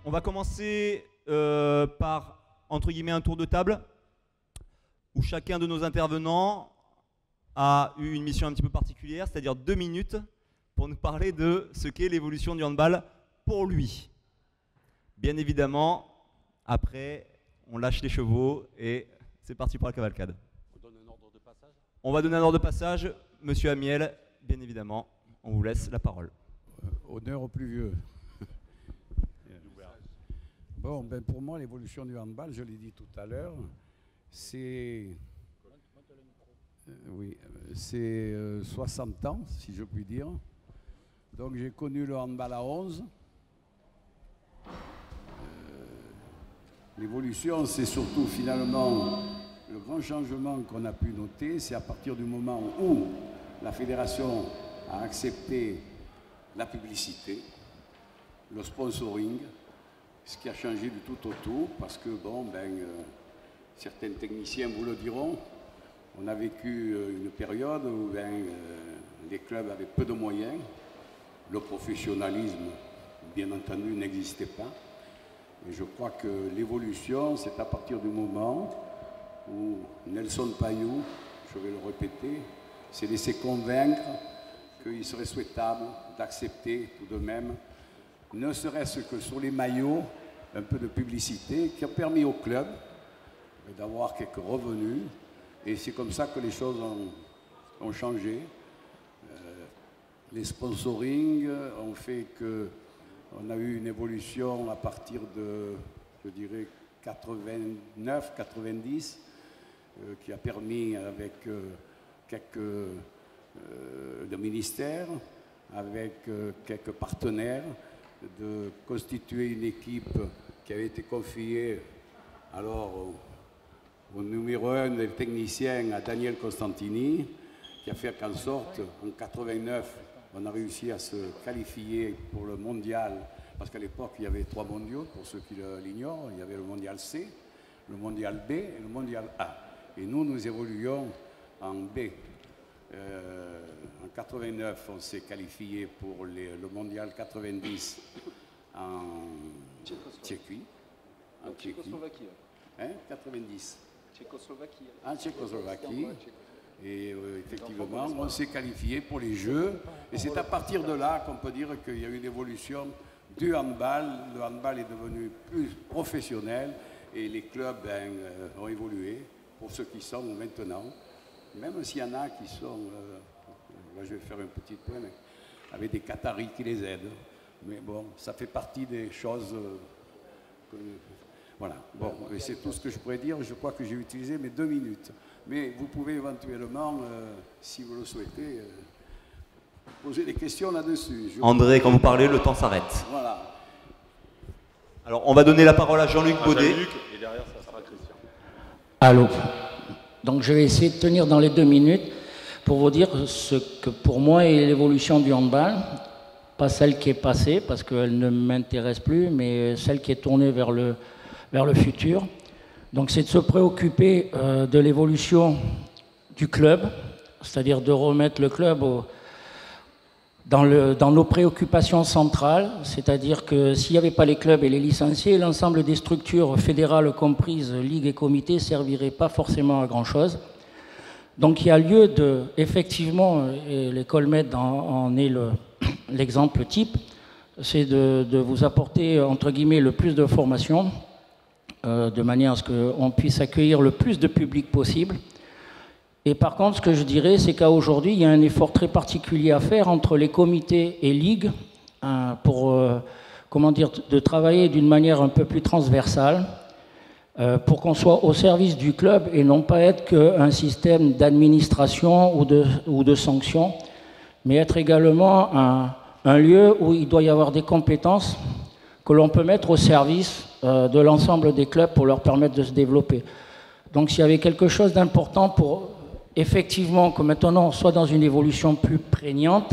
On va commencer par, entre guillemets, un tour de table où chacun de nos intervenants a eu une mission un petit peu particulière, c'est-à-dire 2 minutes pour nous parler de ce qu'est l'évolution du handball pour lui. Bien évidemment, après, on lâche les chevaux et c'est parti pour la cavalcade. On donne un ordre de passage ? On va donner un ordre de passage. Monsieur Amiel, bien évidemment, on vous laisse la parole. Honneur aux plus vieux. Bon, ben pour moi, l'évolution du handball, je l'ai dit tout à l'heure, c'est 60 ans, si je puis dire. Donc j'ai connu le handball à 11. L'évolution, c'est surtout finalement le grand changement qu'on a pu noter, c'est à partir du moment où la fédération a accepté la publicité, le sponsoring, ce qui a changé du tout au tout, parce que certains techniciens vous le diront, on a vécu une période où les clubs avaient peu de moyens, le professionnalisme, bien entendu, n'existait pas. Et je crois que l'évolution, c'est à partir du moment où Nelson Payou, je vais le répéter, s'est laissé convaincre qu'il serait souhaitable d'accepter tout de même, ne serait-ce que sur les maillots, un peu de publicité qui a permis au club d'avoir quelques revenus. Et c'est comme ça que les choses ont changé. Les sponsorings ont fait qu'on a eu une évolution à partir de, je dirais, 89, 90, qui a permis avec quelques de ministères, avec quelques partenaires, de constituer une équipe qui avait été confiée alors au numéro 1 des techniciens, à Daniel Constantini, qui a fait qu'en sorte, en 89, on a réussi à se qualifier pour le mondial, parce qu'à l'époque, il y avait 3 mondiaux, pour ceux qui l'ignorent. Il y avait le mondial C, le mondial B et le mondial A. Et nous évoluions en B. En 89, on s'est qualifié pour le mondial 90 en Tchéquie. En Tchécoslovaquie. Hein, 90. Tchécoslovaquie. En Tchécoslovaquie. Et effectivement, on s'est qualifié pour les Jeux. Et c'est à partir de là qu'on peut dire qu'il y a eu une évolution du handball. Le handball est devenu plus professionnel et les clubs ont évolué pour ceux qui sont maintenant. Même s'il y en a qui sont, là je vais faire un petit point, avec des Qataris qui les aident. Mais bon, ça fait partie des choses voilà. Bon, c'est tout ce que je pourrais dire. Je crois que j'ai utilisé mes 2 minutes. Mais vous pouvez éventuellement, si vous le souhaitez, poser des questions là-dessus. André, quand vous parlez, le temps s'arrête. Voilà. Alors, on va donner la parole à Jean-Luc Baudet. Jean-Luc, et derrière, ça sera Christian. Allô. Donc je vais essayer de tenir dans les 2 minutes pour vous dire ce que pour moi est l'évolution du handball. Pas celle qui est passée, parce qu'elle ne m'intéresse plus, mais celle qui est tournée vers le futur. Donc c'est de se préoccuper de l'évolution du club, c'est-à-dire de remettre le club dans nos préoccupations centrales, c'est-à-dire que s'il n'y avait pas les clubs et les licenciés, l'ensemble des structures fédérales comprises, ligues et comités, ne serviraient pas forcément à grand-chose. Donc il y a lieu de, effectivement, et l'école Med en est l'exemple type, c'est de vous apporter, entre guillemets, le plus de formation, de manière à ce qu'on puisse accueillir le plus de public possible. Et par contre, ce que je dirais, c'est qu'aujourd'hui, il y a un effort très particulier à faire entre les comités et ligues pour, de travailler d'une manière un peu plus transversale pour qu'on soit au service du club et non pas être qu'un système d'administration ou de sanctions, mais être également un lieu où il doit y avoir des compétences que l'on peut mettre au service de l'ensemble des clubs pour leur permettre de se développer. Donc s'il y avait quelque chose d'important pour effectivement que maintenant on soit dans une évolution plus prégnante,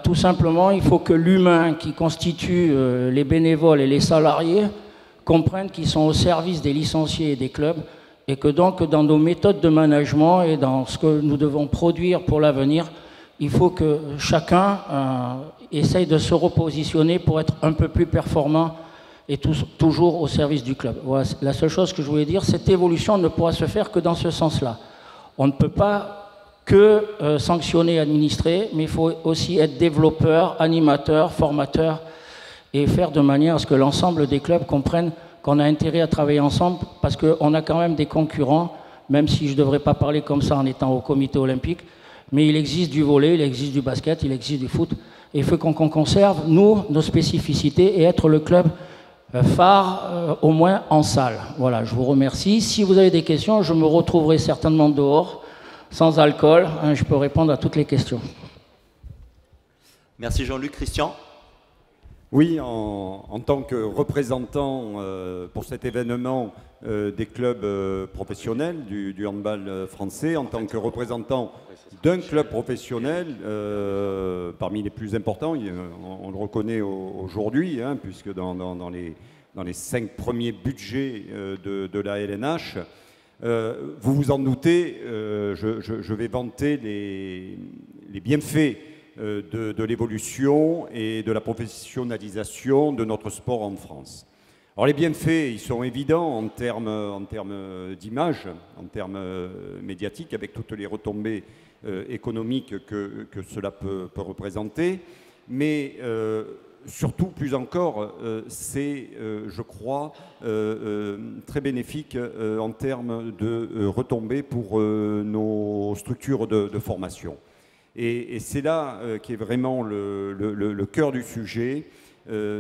tout simplement il faut que l'humain qui constitue les bénévoles et les salariés comprennent qu'ils sont au service des licenciés et des clubs et que donc dans nos méthodes de management et dans ce que nous devons produire pour l'avenir, il faut que chacun essaye de se repositionner pour être un peu plus performant et toujours au service du club. Voilà, la seule chose que je voulais dire, cette évolution ne pourra se faire que dans ce sens-là. On ne peut pas que sanctionner, administrer, mais il faut aussi être développeur, animateur, formateur, et faire de manière à ce que l'ensemble des clubs comprennent qu'on a intérêt à travailler ensemble, parce qu'on a quand même des concurrents, même si je ne devrais pas parler comme ça en étant au comité olympique, mais il existe du volley, il existe du basket, il existe du foot, et il faut qu'on conserve, nous, nos spécificités, et être le club phare, au moins en salle. Voilà, je vous remercie. Si vous avez des questions, je me retrouverai certainement dehors, sans alcool, hein, je peux répondre à toutes les questions. Merci Jean-Luc. Christian? Oui, en tant que représentant pour cet événement des clubs professionnels du handball français, en tant que représentant d'un club professionnel parmi les plus importants, on le reconnaît aujourd'hui, hein, puisque dans les 5 premiers budgets de la LNH, vous vous en doutez, je vais vanter les bienfaits de l'évolution et de la professionnalisation de notre sport en France. Alors les bienfaits, ils sont évidents en termes d'image, en termes médiatiques, avec toutes les retombées économiques que cela peut représenter, mais surtout, plus encore, c'est, je crois, très bénéfique en termes de retombées pour nos structures de formation. Et c'est là qui est vraiment le cœur du sujet,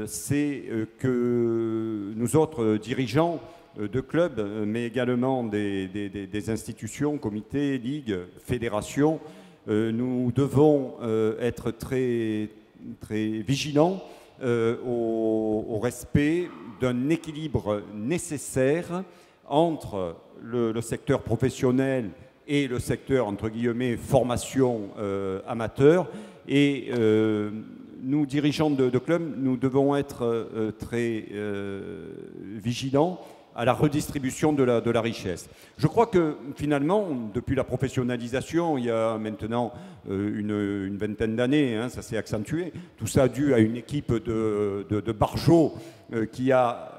c'est que nous autres dirigeants de clubs, mais également des institutions, comités, ligues, fédérations, nous devons être très vigilants au respect d'un équilibre nécessaire entre le secteur professionnel et le secteur, entre guillemets, formation amateur. Et nous, dirigeants de clubs, nous devons être très vigilants à la redistribution de la richesse. Je crois que finalement, depuis la professionnalisation, il y a maintenant une vingtaine d'années, hein, ça s'est accentué. Tout ça dû à une équipe de barjots qui a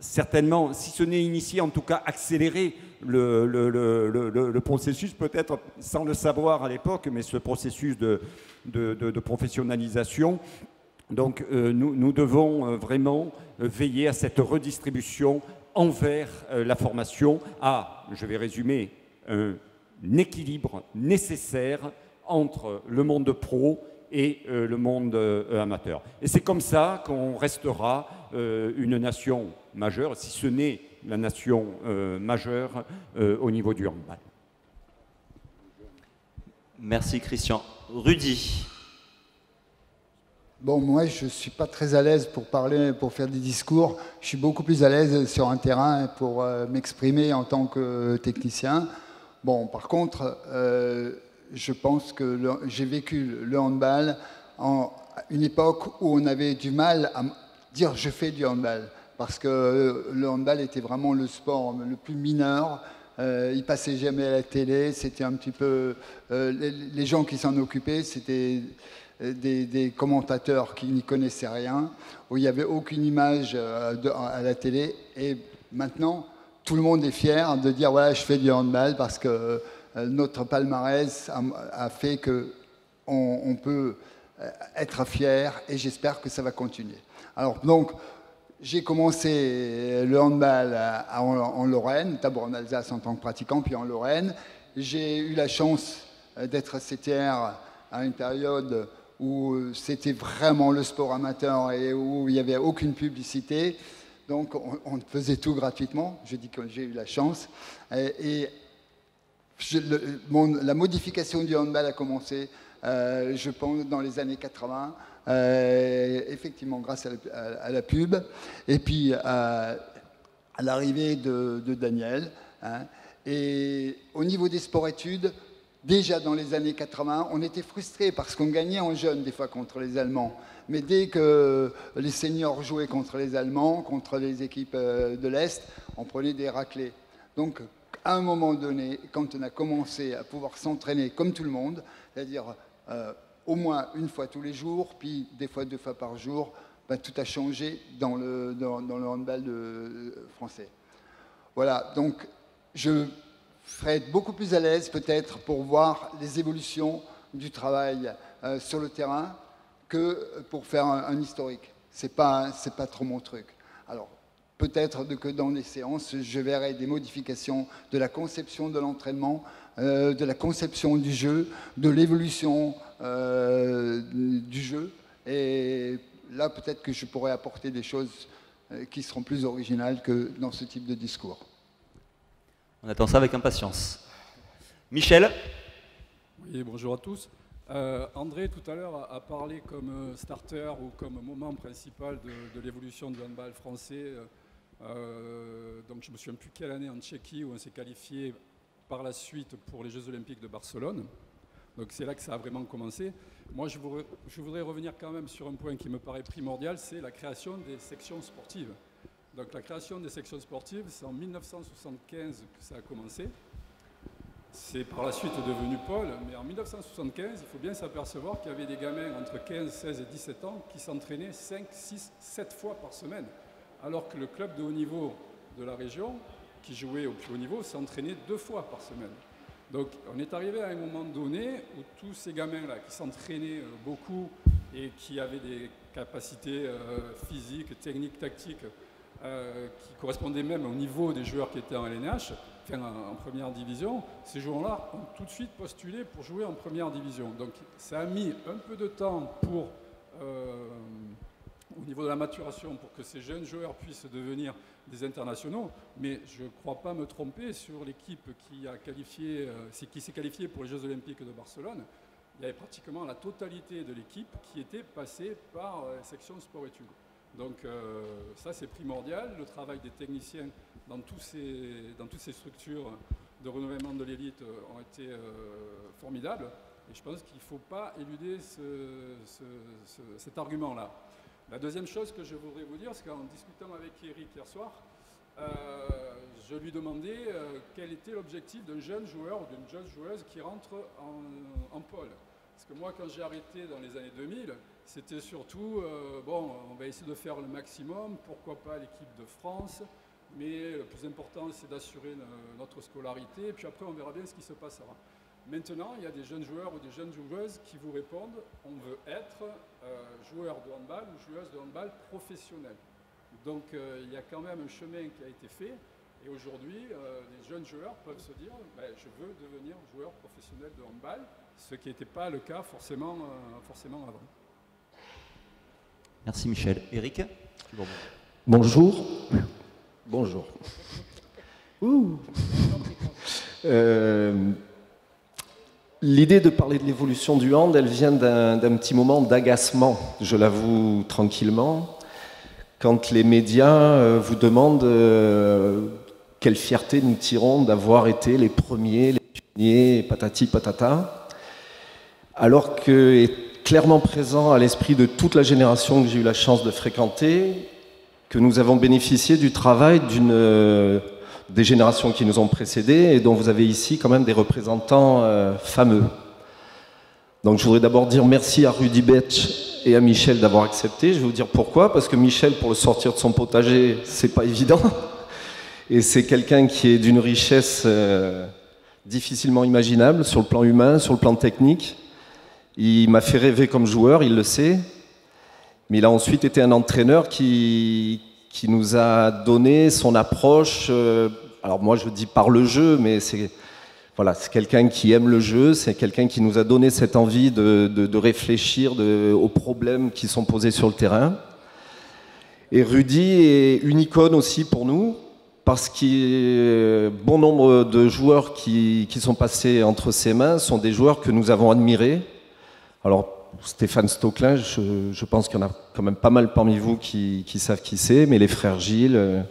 certainement, si ce n'est initié, en tout cas accéléré le processus, peut-être sans le savoir à l'époque, mais ce processus de professionnalisation. Donc nous devons vraiment veiller à cette redistribution envers la formation, je vais résumer, un équilibre nécessaire entre le monde pro et le monde amateur. Et c'est comme ça qu'on restera une nation majeure, si ce n'est la nation majeure au niveau du handball. Merci Christian. Rudy. Bon, moi, je ne suis pas très à l'aise pour parler, pour faire des discours. Je suis beaucoup plus à l'aise sur un terrain pour m'exprimer en tant que technicien. Bon, par contre, je pense que j'ai vécu le handball à une époque où on avait du mal à dire « je fais du handball ». Parce que le handball était vraiment le sport le plus mineur. Il passait jamais à la télé. C'était un petit peu... les gens qui s'en occupaient, c'était des commentateurs qui n'y connaissaient rien, où il n'y avait aucune image à la télé. Et maintenant, tout le monde est fier de dire « voilà, je fais du handball » parce que notre palmarès a fait qu'on peut être fier et j'espère que ça va continuer. Alors donc, j'ai commencé le handball en Lorraine, d'abord en Alsace en tant que pratiquant, puis en Lorraine. J'ai eu la chance d'être CTR à une période où c'était vraiment le sport amateur et où il n'y avait aucune publicité. Donc on faisait tout gratuitement. Je dis que j'ai eu la chance. Et la modification du handball a commencé, je pense, dans les années 80. Effectivement grâce à la pub et puis à l'arrivée de Daniel, hein. Et au niveau des sports-études, déjà dans les années 80, on était frustrés parce qu'on gagnait en jeunes des fois contre les Allemands, mais dès que les seniors jouaient contre les Allemands, contre les équipes de l'Est, on prenait des raclées. Donc à un moment donné, quand on a commencé à pouvoir s'entraîner comme tout le monde, c'est-à-dire au moins une fois tous les jours, puis des fois 2 fois par jour, tout a changé dans le handball français. Voilà, donc je serais beaucoup plus à l'aise peut-être pour voir les évolutions du travail sur le terrain que pour faire un historique. C'est pas trop mon truc. Alors, peut-être que dans les séances, je verrai des modifications de la conception de l'entraînement, de la conception du jeu, de l'évolution du jeu. Et là, peut-être que je pourrais apporter des choses qui seront plus originales que dans ce type de discours. On attend ça avec impatience. Michel? Oui, bonjour à tous. André, tout à l'heure, a parlé comme starter ou comme moment principal de l'évolution du handball français. Donc je ne me souviens plus quelle année en Tchéquie où on s'est qualifié par la suite pour les Jeux Olympiques de Barcelone. Donc c'est là que ça a vraiment commencé. Moi, je voudrais revenir quand même sur un point qui me paraît primordial, c'est la création des sections sportives. Donc la création des sections sportives, c'est en 1975 que ça a commencé. C'est par la suite devenu Pôle, mais en 1975, il faut bien s'apercevoir qu'il y avait des gamins entre 15, 16 et 17 ans qui s'entraînaient 5, 6, 7 fois par semaine, alors que le club de haut niveau de la région, qui jouait au plus haut niveau, s'entraînait 2 fois par semaine. Donc on est arrivé à un moment donné où tous ces gamins-là qui s'entraînaient beaucoup et qui avaient des capacités physiques, techniques, tactiques, qui correspondaient même au niveau des joueurs qui étaient en LNH, enfin en première division, ces joueurs-là ont tout de suite postulé pour jouer en première division. Donc ça a mis un peu de temps pour, au niveau de la maturation, pour que ces jeunes joueurs puissent devenir des internationaux, mais je ne crois pas me tromper sur l'équipe qui s'est qualifiée pour les Jeux Olympiques de Barcelone. Il y avait pratiquement la totalité de l'équipe qui était passée par la section sport-études. Donc ça c'est primordial, le travail des techniciens dans toutes ces structures de renouvellement de l'élite ont été formidables et je pense qu'il ne faut pas éluder cet argument-là. La deuxième chose que je voudrais vous dire, c'est qu'en discutant avec Eric hier soir, je lui demandais quel était l'objectif d'un jeune joueur ou d'une jeune joueuse qui rentre en pôle. Parce que moi, quand j'ai arrêté dans les années 2000, c'était surtout, bon, on va essayer de faire le maximum, pourquoi pas l'équipe de France, mais le plus important, c'est d'assurer notre scolarité, et puis après, on verra bien ce qui se passera. Maintenant, il y a des jeunes joueurs ou des jeunes joueuses qui vous répondent, on veut être joueur de handball ou joueuse de handball professionnelle. Donc, il y a quand même un chemin qui a été fait, et aujourd'hui, les jeunes joueurs peuvent se dire, ben, je veux devenir joueur professionnel de handball, ce qui n'était pas le cas forcément avant. Merci Michel. Eric? Bonjour. Bonjour. L'idée de parler de l'évolution du hand, elle vient d'un petit moment d'agacement, je l'avoue tranquillement, quand les médias vous demandent quelle fierté nous tirons d'avoir été les premiers, les pionniers, patati patata, alors que est clairement présent à l'esprit de toute la génération que j'ai eu la chance de fréquenter, que nous avons bénéficié du travail des générations qui nous ont précédés et dont vous avez ici quand même des représentants fameux. Donc je voudrais d'abord dire merci à Rudy Betch et à Michel d'avoir accepté. Je vais vous dire pourquoi, parce que Michel, pour le sortir de son potager, c'est pas évident. Et c'est quelqu'un qui est d'une richesse difficilement imaginable sur le plan humain, sur le plan technique. Il m'a fait rêver comme joueur, il le sait. Mais il a ensuite été un entraîneur qui nous a donné son approche. Alors moi je dis par le jeu, mais c'est quelqu'un qui aime le jeu, c'est quelqu'un qui nous a donné cette envie de réfléchir aux problèmes qui sont posés sur le terrain. Et Rudy est une icône aussi pour nous, parce que bon nombre de joueurs qui sont passés entre ses mains sont des joueurs que nous avons admirés. Alors Stéphane Stocklin, je pense qu'il y en a quand même pas mal parmi vous qui savent qui c'est, mais les frères Gilles,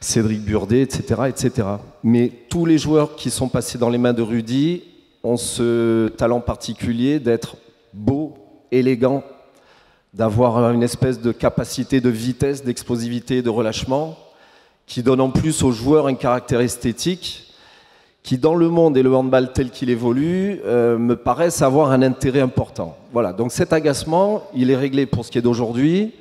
Cédric Burdet, etc., etc. Mais tous les joueurs qui sont passés dans les mains de Rudy ont ce talent particulier d'être beau, élégant, d'avoir une espèce de capacité de vitesse, d'explosivité, de relâchement, qui donne en plus aux joueurs un caractère esthétique qui, dans le monde et le handball tel qu'il évolue, me paraissent avoir un intérêt important. Voilà, donc cet agacement, il est réglé pour ce qui est d'aujourd'hui.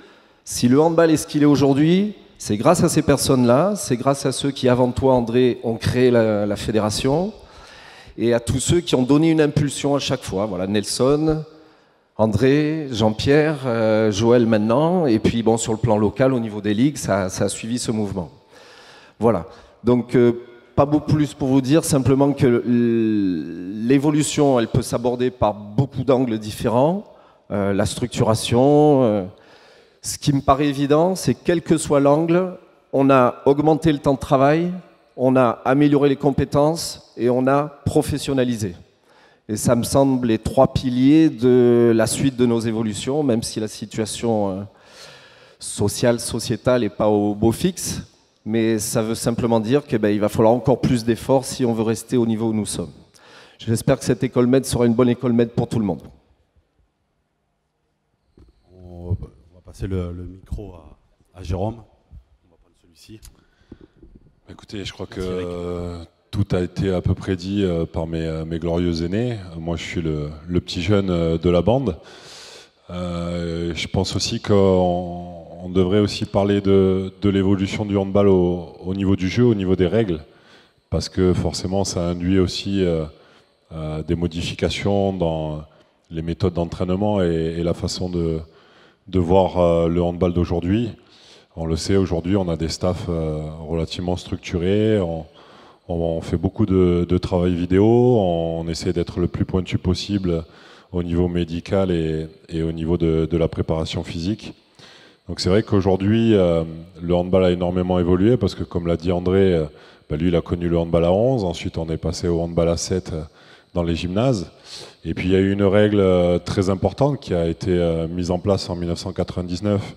Si le handball est ce qu'il est aujourd'hui, c'est grâce à ces personnes-là, c'est grâce à ceux qui, avant toi, André, ont créé la fédération, et à tous ceux qui ont donné une impulsion à chaque fois. Voilà, Nelson, André, Jean-Pierre, Joël maintenant, et puis bon, sur le plan local, au niveau des ligues, ça a suivi ce mouvement. Voilà, donc pas beaucoup plus pour vous dire, simplement que l'évolution, elle peut s'aborder par beaucoup d'angles différents, la structuration... Ce qui me paraît évident, c'est que quel que soit l'angle, on a augmenté le temps de travail, on a amélioré les compétences et on a professionnalisé. Et ça me semble les 3 piliers de la suite de nos évolutions, même si la situation sociale, sociétale n'est pas au beau fixe. Mais ça veut simplement dire qu'il va falloir encore plus d'efforts si on veut rester au niveau où nous sommes. J'espère que cette école med sera une bonne école med pour tout le monde. Passer le micro à Jérôme. On va prendre celui-ci. Écoutez, je crois que tout a été à peu près dit par mes glorieux aînés. Moi, je suis le petit jeune de la bande. Je pense aussi qu'on devrait aussi parler de l'évolution du handball au niveau du jeu, au niveau des règles, parce que forcément, ça induit aussi des modifications dans les méthodes d'entraînement et la façon de voir le handball d'aujourd'hui. On le sait, aujourd'hui, on a des staffs relativement structurés, on fait beaucoup de travail vidéo, on essaie d'être le plus pointu possible au niveau médical et au niveau de la préparation physique. Donc c'est vrai qu'aujourd'hui, le handball a énormément évolué, parce que comme l'a dit André, lui, il a connu le handball à 11, ensuite on est passé au handball à 7 dans les gymnases. Et puis il y a eu une règle très importante qui a été mise en place en 1999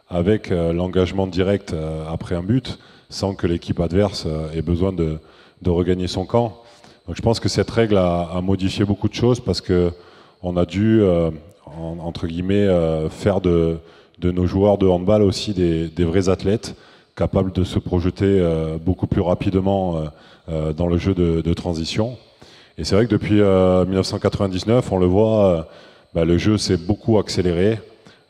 avec l'engagement direct après un but, sans que l'équipe adverse ait besoin de regagner son camp. Donc je pense que cette règle a modifié beaucoup de choses, parce qu'on a dû, entre guillemets, faire de nos joueurs de handball aussi des vrais athlètes, capables de se projeter beaucoup plus rapidement dans le jeu de transition. Et c'est vrai que depuis 1999, on le voit, le jeu s'est beaucoup accéléré,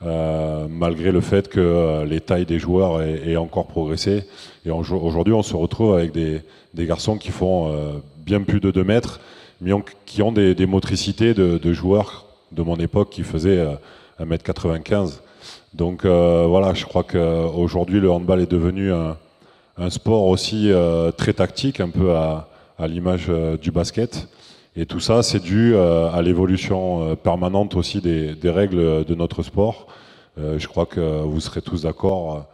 malgré le fait que les tailles des joueurs aient encore progressé. Et aujourd'hui, on se retrouve avec des garçons qui font bien plus de 2 mètres, mais qui ont des motricités de joueurs de mon époque qui faisaient 1m95. Donc voilà, je crois qu'aujourd'hui, le handball est devenu un sport aussi très tactique, un peu à l'image du basket. Et tout ça, c'est dû à l'évolution permanente aussi des règles de notre sport. Je crois que vous serez tous d'accord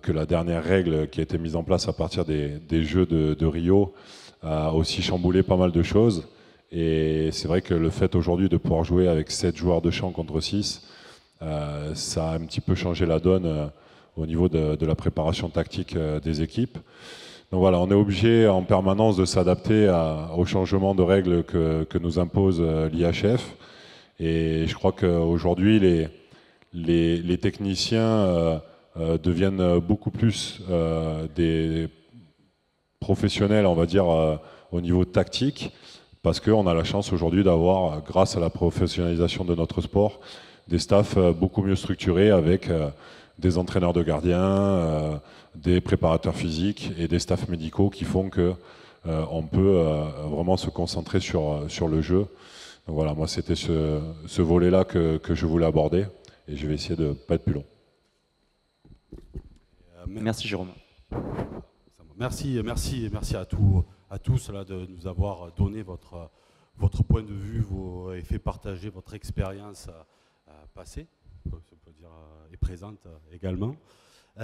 que la dernière règle qui a été mise en place à partir des Jeux de Rio a aussi chamboulé pas mal de choses. Et c'est vrai que le fait aujourd'hui de pouvoir jouer avec 7 joueurs de champ contre 6, ça a un petit peu changé la donne au niveau de la préparation tactique des équipes. Donc voilà, on est obligé en permanence de s'adapter aux changements de règles que nous impose l'IHF. Et je crois qu'aujourd'hui, les techniciens deviennent beaucoup plus des professionnels, on va dire, au niveau tactique, parce qu'on a la chance aujourd'hui d'avoir, grâce à la professionnalisation de notre sport, des staffs beaucoup mieux structurés avec des entraîneurs de gardiens, des préparateurs physiques et des staffs médicaux qui font qu'on peut vraiment se concentrer sur le jeu. Donc voilà, moi c'était ce volet-là que je voulais aborder, et je vais essayer de ne pas être plus long. Merci Jérôme. Merci à tous là, de nous avoir donné votre point de vue et fait partager votre expérience passée, on peut dire, et présente également. Il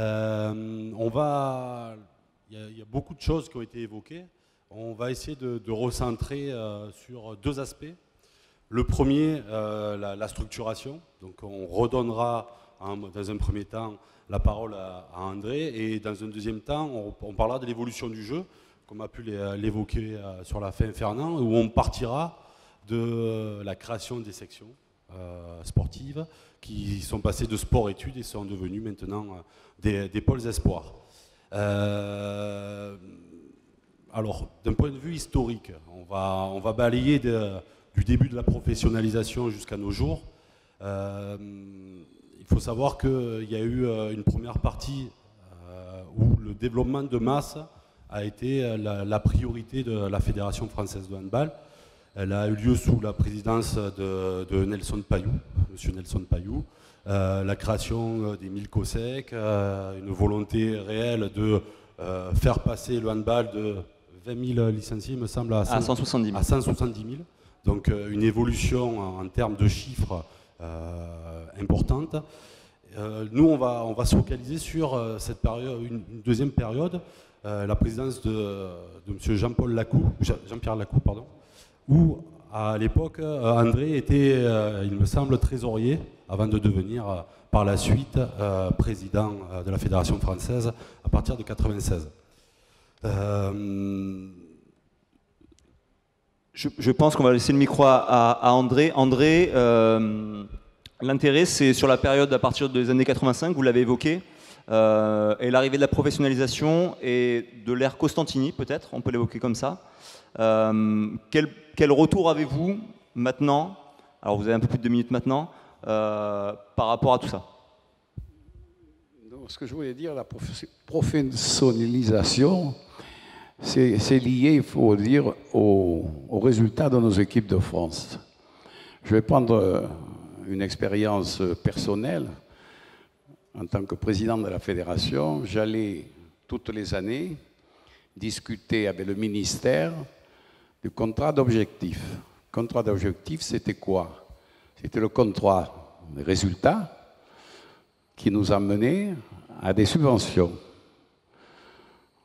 y a beaucoup de choses qui ont été évoquées. On va essayer de recentrer sur 2 aspects. Le premier, la structuration. Donc on redonnera dans un premier temps la parole à André, et dans un deuxième temps, on parlera de l'évolution du jeu, comme a pu l'évoquer sur la fin Fernand, où on partira de la création des sections sportives qui sont passées de sport-études et sont devenues maintenant des pôles espoirs. Alors, d'un point de vue historique, on va balayer du début de la professionnalisation jusqu'à nos jours. il faut savoir qu'il y a eu une première partie où le développement de masse a été la priorité de la Fédération française de handball. Elle a eu lieu sous la présidence de Nelson Payou, monsieur Nelson Payou. La création des 1000 COSEC, une volonté réelle de faire passer le handball de 20 000 licenciés, me semble, à 170 000. À 170 000. Donc une évolution en termes de chiffres importante. Nous, on va se focaliser sur cette période, une deuxième période, la présidence de M. Jean-Pierre Lacou, pardon, où à l'époque, André était, il me semble, trésorier avant de devenir par la suite président de la Fédération française à partir de 1996. Je pense qu'on va laisser le micro à André. André, l'intérêt, c'est sur la période à partir des années 85, vous l'avez évoqué, et l'arrivée de la professionnalisation et de l'ère Costantini, peut-être, on peut l'évoquer comme ça. Quel retour avez-vous maintenant, alors vous avez un peu plus de 2 minutes maintenant, par rapport à tout ça? Donc, ce que je voulais dire, la professionnalisation, c'est lié, il faut dire, au résultat de nos équipes de France. Je vais prendre une expérience personnelle. En tant que président de la fédération, j'allais toutes les années discuter avec le ministère du contrat d'objectif. Le contrat d'objectif, c'était quoi? C'était le contrat des résultats qui nous amenait à des subventions.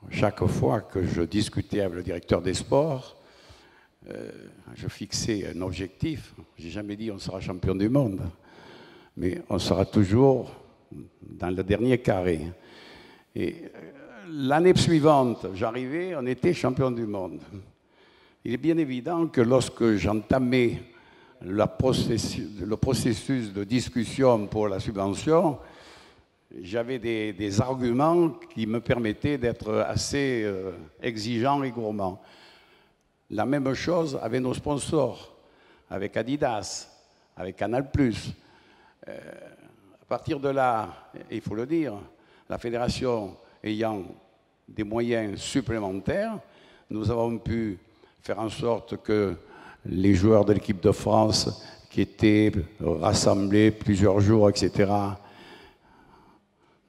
Chaque fois que je discutais avec le directeur des sports, je fixais un objectif. Je n'ai jamais dit on sera champion du monde, mais on sera toujours dans le dernier carré. Et l'année suivante, j'arrivais, on était champion du monde. Il est bien évident que lorsque j'entamais le processus de discussion pour la subvention, j'avais des arguments qui me permettaient d'être assez exigeant et gourmand. La même chose avec nos sponsors, avec Adidas, avec Canal+. À partir de là, il faut le dire, la fédération ayant des moyens supplémentaires, nous avons pu faire en sorte que les joueurs de l'équipe de France qui étaient rassemblés plusieurs jours, etc.,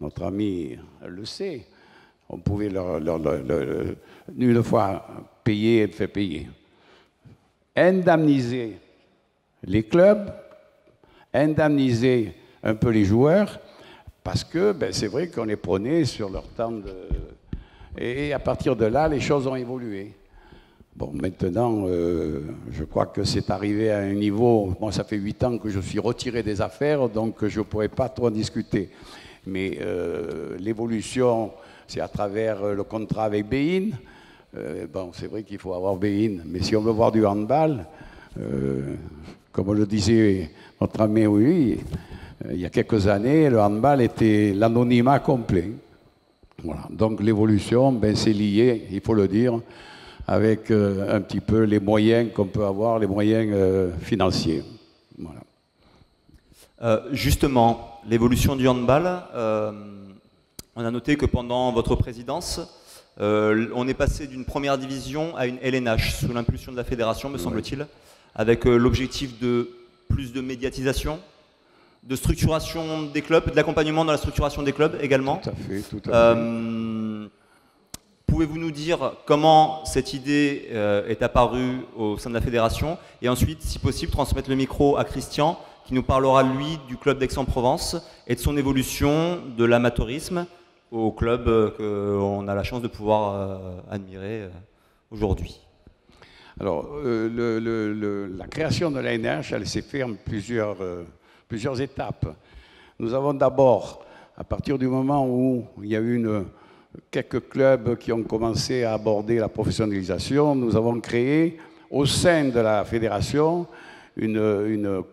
notre ami le sait, on pouvait une fois payer et faire payer. Indemniser les clubs, indemniser un peu les joueurs, parce que c'est vrai qu'on les prenait sur leur temps de... Et à partir de là, les choses ont évolué. Bon, maintenant, je crois que c'est arrivé à un niveau... Moi, ça fait 8 ans que je suis retiré des affaires, donc je ne pourrais pas trop en discuter. Mais l'évolution, c'est à travers le contrat avec Bein. Bon, c'est vrai qu'il faut avoir Bein, mais si on veut voir du handball, comme le disait notre ami, oui, il y a quelques années, le handball était l'anonymat complet. Voilà. Donc l'évolution, c'est lié, il faut le dire, avec un petit peu les moyens qu'on peut avoir, les moyens financiers. Voilà. Justement, l'évolution du handball, on a noté que pendant votre présidence, on est passé d'une première division à une LNH, sous l'impulsion de la fédération, me semble-t-il, avec l'objectif de plus de médiatisation, de structuration des clubs, de l'accompagnement dans la structuration des clubs également. Tout à fait, tout à fait. Pouvez-vous nous dire comment cette idée est apparue au sein de la fédération? Et ensuite, si possible, transmettre le micro à Christian, qui nous parlera, lui, du club d'Aix-en-Provence et de son évolution de l'amateurisme au club qu'on a la chance de pouvoir admirer aujourd'hui. Alors, la création de l'ANH, elle s'est faite en plusieurs étapes. Nous avons d'abord, à partir du moment où il y a eu quelques clubs qui ont commencé à aborder la professionnalisation, nous avons créé au sein de la fédération une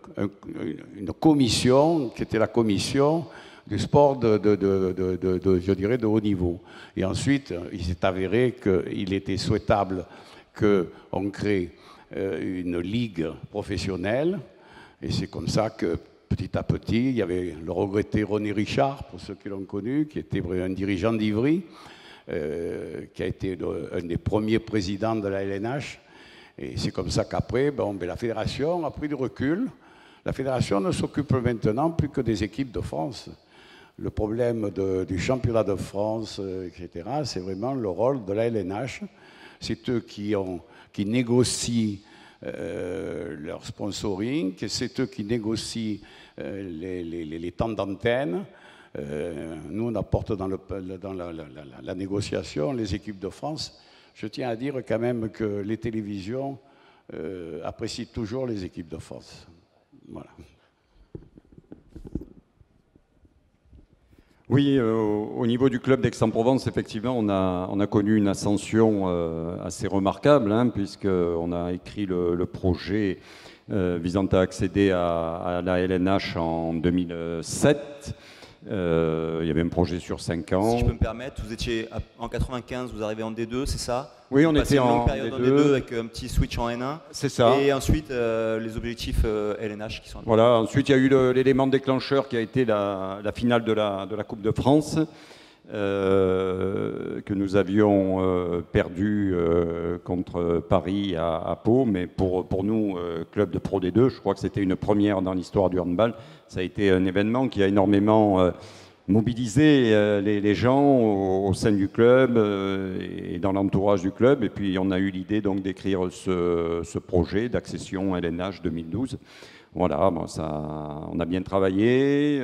commission qui était la commission du sport je dirais, de haut niveau. Et ensuite, il s'est avéré qu'il était souhaitable qu'on crée une ligue professionnelle. Et c'est comme ça que petit à petit, il y avait le regretté René Richard, pour ceux qui l'ont connu, qui était un dirigeant d'Ivry, qui a été un des premiers présidents de la LNH. Et c'est comme ça qu'après, la fédération a pris du recul. La fédération ne s'occupe maintenant plus que des équipes de France. Le problème du championnat de France, etc., c'est vraiment le rôle de la LNH. C'est eux qui négocient leur sponsoring, c'est eux qui négocient les temps d'antenne. Nous, on apporte dans la négociation les équipes de France. Je tiens à dire quand même que les télévisions apprécient toujours les équipes de France. Voilà. Oui, au niveau du club d'Aix-en-Provence, effectivement, on a connu une ascension assez remarquable, hein, puisqu'on a écrit le projet visant à accéder à la LNH en 2007. Il y avait un projet sur 5 ans. Si je peux me permettre, vous étiez en 95, vous arrivez en D2, c'est ça? Oui, on était en en période D2. en D2 avec un petit switch en N1. C'est ça. Et ensuite, les objectifs LNH qui sont... Voilà, ensuite il y a eu l'élément déclencheur qui a été la finale de la Coupe de France, que nous avions perdu contre Paris à Pau, mais pour nous, club de Pro D2, je crois que c'était une première dans l'histoire du handball. Ça a été un événement qui a énormément mobiliser les gens au sein du club et dans l'entourage du club. Et puis on a eu l'idée donc d'écrire ce projet d'accession LNH 2012. Voilà, on a bien travaillé.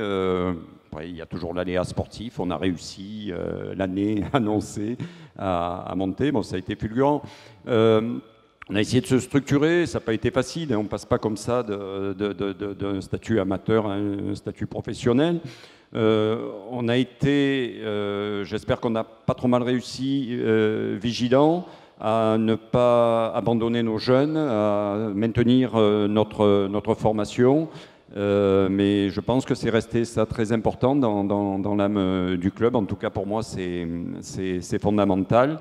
Après, il y a toujours l'aléa sportif. On a réussi l'année annoncée à monter. Bon, ça a été fulgurant. On a essayé de se structurer, ça n'a pas été facile, on ne passe pas comme ça d'un statut amateur à un statut professionnel. On a été, j'espère qu'on n'a pas trop mal réussi, vigilants à ne pas abandonner nos jeunes, à maintenir notre formation. Mais je pense que c'est resté ça très important dans l'âme du club. En tout cas, pour moi, c'est fondamental.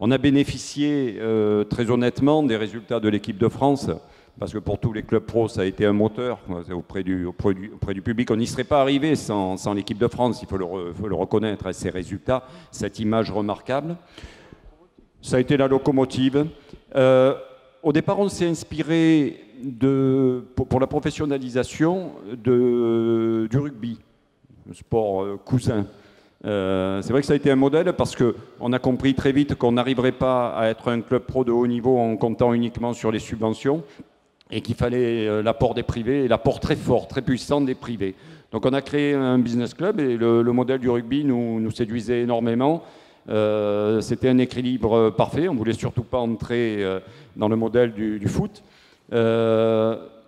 On a bénéficié très honnêtement des résultats de l'équipe de France, parce que pour tous les clubs pro, ça a été un moteur auprès du public. On n'y serait pas arrivé sans l'équipe de France, il faut le reconnaître, ces résultats, cette image remarquable. Ça a été la locomotive. Au départ, on s'est inspiré pour la professionnalisation du rugby, le sport cousin. C'est vrai que ça a été un modèle parce qu'on a compris très vite qu'on n'arriverait pas à être un club pro de haut niveau en comptant uniquement sur les subventions et qu'il fallait l'apport des privés et l'apport très fort, très puissant des privés. Donc on a créé un business club et le modèle du rugby nous séduisait énormément. C'était un équilibre parfait, on ne voulait surtout pas entrer dans le modèle du foot.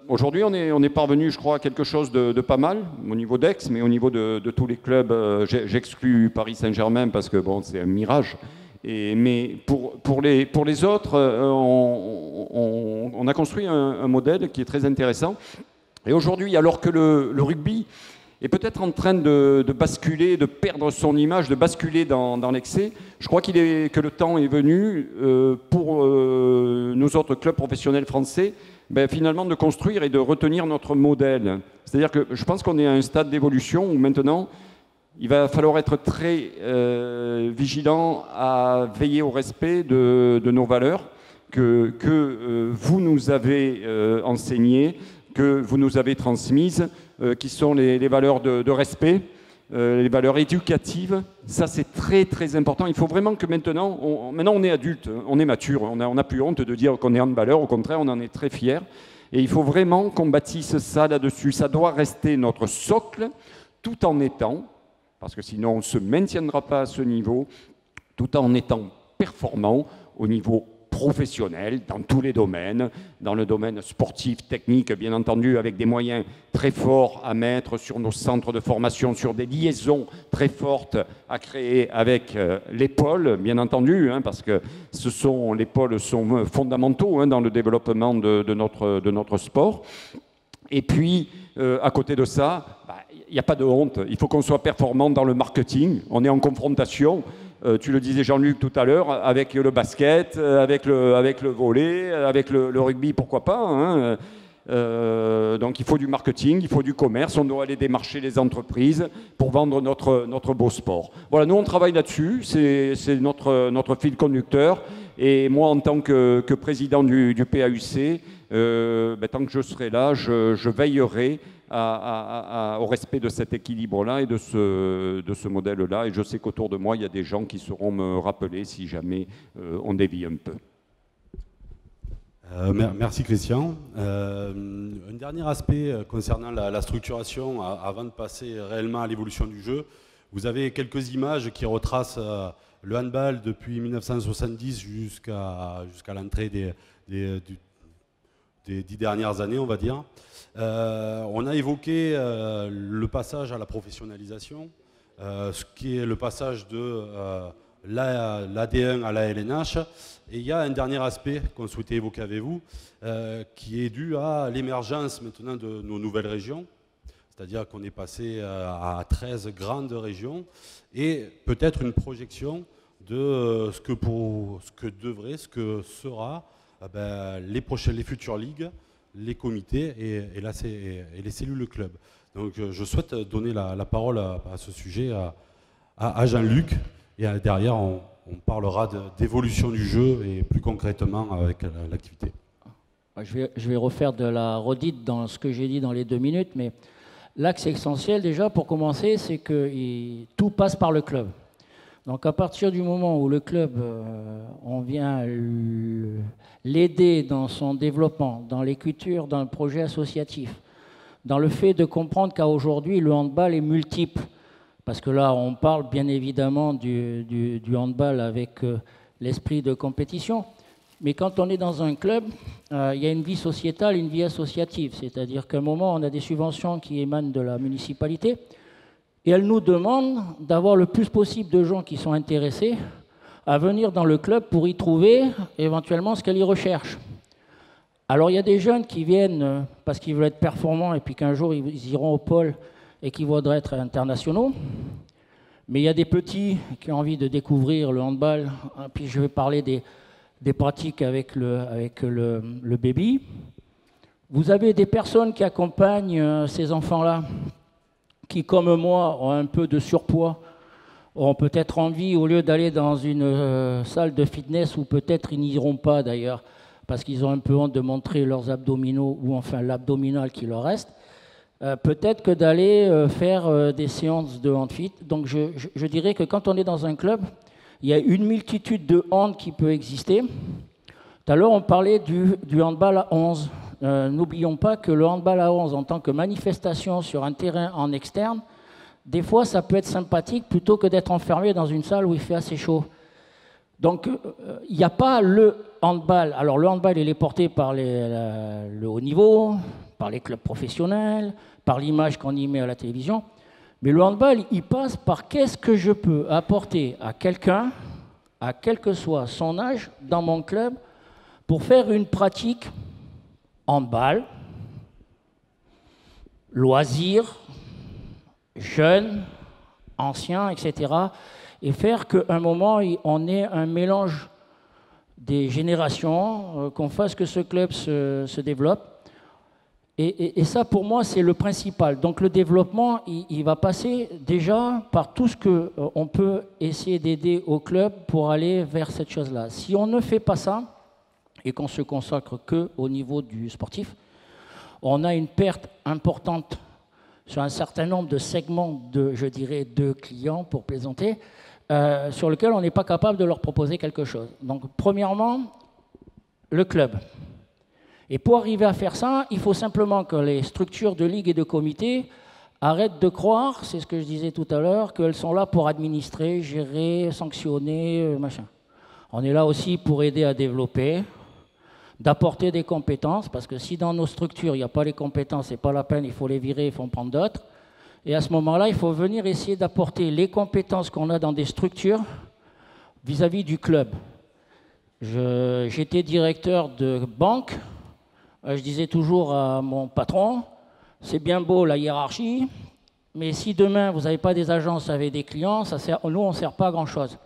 Aujourd'hui, on est parvenu, je crois, à quelque chose de pas mal au niveau d'Aix, mais au niveau de tous les clubs, j'exclus Paris Saint-Germain parce que bon, c'est un mirage. Mais pour les autres, on a construit un modèle qui est très intéressant. Et aujourd'hui, alors que le rugby est peut-être en train de basculer, de perdre son image, de basculer dans l'excès, je crois que le temps est venu pour nos autres clubs professionnels français, finalement de construire et de retenir notre modèle. C'est-à-dire que je pense qu'on est à un stade d'évolution où maintenant, il va falloir être très vigilant à veiller au respect de nos valeurs que vous nous avez enseignées, que vous nous avez transmises, qui sont les valeurs de respect, les valeurs éducatives. Ça, c'est très, très important. Il faut vraiment que maintenant on est adulte, on est mature, on n'a plus honte de dire qu'on est handballeur. Au contraire, on en est très fiers. Et il faut vraiment qu'on bâtisse ça là-dessus. Ça doit rester notre socle, tout en étant, parce que sinon on ne se maintiendra pas à ce niveau, tout en étant performant au niveau professionnel, dans tous les domaines, dans le domaine sportif, technique, bien entendu, avec des moyens très forts à mettre sur nos centres de formation, sur des liaisons très fortes à créer avec les pôles, bien entendu, parce que les pôles sont fondamentaux dans le développement de notre sport. Et puis, à côté de ça, il n'y a pas de honte. Il faut qu'on soit performant dans le marketing. On est en confrontation. Tu le disais Jean-Luc tout à l'heure, avec le basket, avec le volley, avec le rugby, pourquoi pas. Donc il faut du marketing, il faut du commerce, on doit aller démarcher les entreprises pour vendre notre beau sport. Voilà, nous on travaille là-dessus, c'est notre fil conducteur. Et moi, en tant que président du PAUC, tant que je serai là, je veillerai au respect de cet équilibre-là et de ce modèle-là. Et je sais qu'autour de moi, il y a des gens qui sauront me rappeler si jamais on dévie un peu. Merci Christian. Un dernier aspect concernant la structuration, avant de passer réellement à l'évolution du jeu. Vous avez quelques images qui retracent le handball depuis 1970 jusqu'à l'entrée des 10 dernières années, on va dire. On a évoqué le passage à la professionnalisation, ce qui est le passage de l'AD1 à la LNH. Et il y a un dernier aspect qu'on souhaitait évoquer avec vous, qui est dû à l'émergence maintenant de nos nouvelles régions. C'est-à-dire qu'on est passé à 13 grandes régions et peut-être une projection de ce que sera les futures ligues, les comités et les cellules club. Donc je souhaite donner la parole à ce sujet à Jean-Luc et derrière on parlera d'évolution du jeu et plus concrètement avec l'activité. Je vais refaire de la redite dans ce que j'ai dit dans les 2 minutes, mais l'axe essentiel déjà pour commencer, c'est que tout passe par le club. Donc à partir du moment où le club, on vient l'aider dans son développement, dans l'écriture d'un projet associatif, dans le fait de comprendre qu'aujourd'hui le handball est multiple, parce que là on parle bien évidemment du handball avec l'esprit de compétition, mais quand on est dans un club, il y a une vie sociétale, une vie associative, c'est-à-dire qu'à un moment on a des subventions qui émanent de la municipalité, et elle nous demande d'avoir le plus possible de gens qui sont intéressés à venir dans le club pour y trouver éventuellement ce qu'elle y recherche. Alors il y a des jeunes qui viennent parce qu'ils veulent être performants et puis qu'un jour ils iront au pôle et qui voudraient être internationaux. Mais il y a des petits qui ont envie de découvrir le handball. Puis je vais parler des pratiques avec le baby. Vous avez des personnes qui accompagnent ces enfants-là, qui, comme moi, ont un peu de surpoids, ont peut-être envie, au lieu d'aller dans une salle de fitness, où peut-être ils n'iront pas d'ailleurs, parce qu'ils ont un peu honte de montrer leurs abdominaux, ou enfin l'abdominal qui leur reste, peut-être que d'aller faire des séances de handfit. Donc je dirais que quand on est dans un club, il y a une multitude de hand qui peut exister. Tout à l'heure, on parlait du handball à 11. N'oublions pas que le handball à 11, en tant que manifestation sur un terrain en externe, des fois, ça peut être sympathique plutôt que d'être enfermé dans une salle où il fait assez chaud. Donc, il n'y a pas le handball. Alors, le handball, il est porté par le haut niveau, par les clubs professionnels, par l'image qu'on y met à la télévision. Mais le handball, il passe par qu'est-ce que je peux apporter à quelqu'un, à quel que soit son âge, dans mon club, pour faire une pratique handball, loisirs, jeunes, anciens, etc. Et faire qu'à un moment, on ait un mélange des générations, qu'on fasse que ce club se développe. Et ça, pour moi, c'est le principal. Donc le développement, il va passer déjà par tout ce qu'on peut essayer d'aider au club pour aller vers cette chose-là. Si on ne fait pas ça, et qu'on se consacre qu'au niveau du sportif, on a une perte importante sur un certain nombre de segments de clients, pour plaisanter, sur lesquels on n'est pas capable de leur proposer quelque chose. Donc, premièrement, le club. Et pour arriver à faire ça, il faut simplement que les structures de ligue et de comité arrêtent de croire, c'est ce que je disais tout à l'heure, qu'elles sont là pour administrer, gérer, sanctionner, machin. On est là aussi pour aider à développer, d'apporter des compétences, parce que si dans nos structures, il n'y a pas les compétences, c'est pas la peine, il faut les virer, il faut en prendre d'autres. Et à ce moment-là, il faut venir essayer d'apporter les compétences qu'on a dans des structures vis-à-vis du club. J'étais directeur de banque, je disais toujours à mon patron, c'est bien beau la hiérarchie, mais si demain vous n'avez pas des agences avec des clients, nous on ne sert pas à grand-chose.